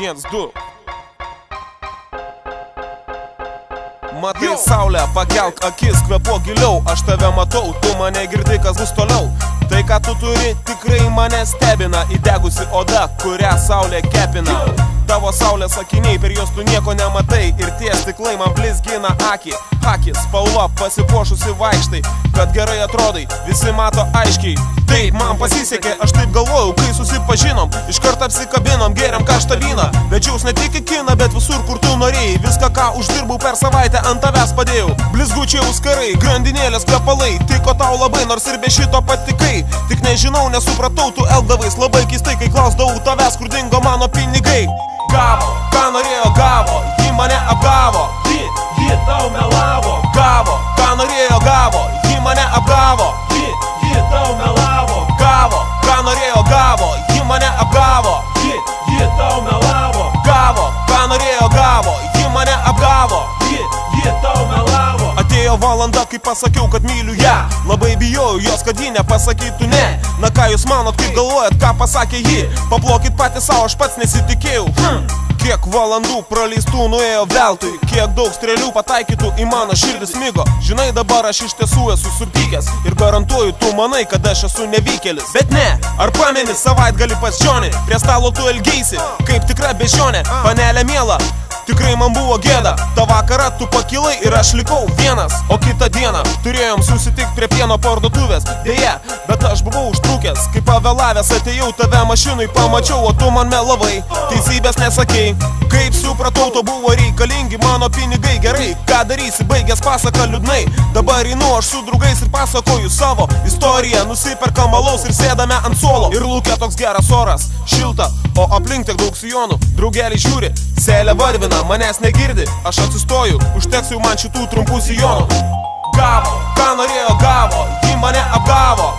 1, 2. Matai saulę, pakelk akis, kvėpuok giliau. Aš tave matau, tu mane girdi, kas bus toliau. Tai ką tu turi, tikrai mane stebina. Įdegusi oda, kurią saulė kepina. Tavo saulės akiniai, per juos tu nieko nematai. Ir tie stiklai man blizgina akį. Akis, spalva, pasipuošusi vaikštai. Kad gerai atrodai, visi mato aiškiai. Taip, man pasisekė, aš taip galvojau, kai susipažinom. Iškart apsikabinom, geriam karštą vyną. Vedžiaus ne tik į kiną, bet visur, kur tu norėjai. Viską, ką uždirbau per savaitę, ant tavęs padėjau. Blizgučiai auskarai, grandinėlės kvepalai. Tiko tau labai, nors ir be šito patikai. Tik nežinau, nesupratau, tu elgdavais labai keistai, kai klausdavau tavęs, kur dingo mano pinigai. Gavo, ką norėjo gavo, ji mane apgavo. Ji tau melavo. Gavo, ką norėjo gavo, ji mane apgavo. Ji tau melavo. Gavo, ką norėjo gavo, ji mane apgavo. Ji tau melavo. Gavo, ką norėjo gavo, ji mane apgavo. Ji tau melavo. Atėjo valanda, kai pasakiau, kad myliu ją. Labai bijojau jos, kad ji nepasakytų ne. Na ką jūs manot, kaip galvojat, ką pasakė ji? Paplokit patys savo, aš pats nesitikėjau. Kiek valandų praleistų nuėjo veltui. Kiek daug strėlių pataikytų į mano širdį smigo. Žinai, dabar aš iš tiesų esu supykęs. Ir garantuoju, tu manai, kad aš esu nevykėlis. Bet ne, ar pameni savaitgalį pas Džonį? Prie stalo tu elgeisi, kaip tikra bežionė. Panelė miela, tikrai man buvo gėda. Ta vakarą tu pakilai ir aš likau vienas. O kitą dieną turėjom susitikti prie pieno parduotuvės. Deja, bet aš buvau užtrukęs. Kai pavėlavęs atėjau, tave mašinui pamačiau, o tu man melavai. Teisybės nesakei. Kaip supratau, to buvo reikalingi mano pinigai. Gerai, ką darysi, baigęs pasaką liūdnai. Dabar einu aš su draugais ir pasakoju savo istoriją. Nusiperkam alaus ir sėdame ant suolo. Ir lauke toks geras oras, šilta, o aplink tiek daug sijonų. Draugeliai žiūri, seilė varvina, manęs negirdi. Aš atsistoju, užteks jau man šitų trumpų sijonų. Gavo, ką norėjo gavo, ji mane apgavo.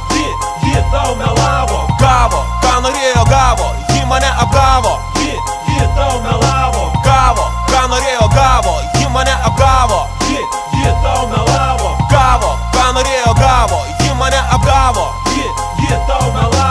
Ji tau melavo. Gavo, ką norėjo gavo, ji mane apgavo. Ji tau melavo. Gavo, ką norėjo gavo, ji mane apgavo. Ji tau melavo. Gavo, ką norėjo gavo, ji mane apgavo. Ji tau melavo.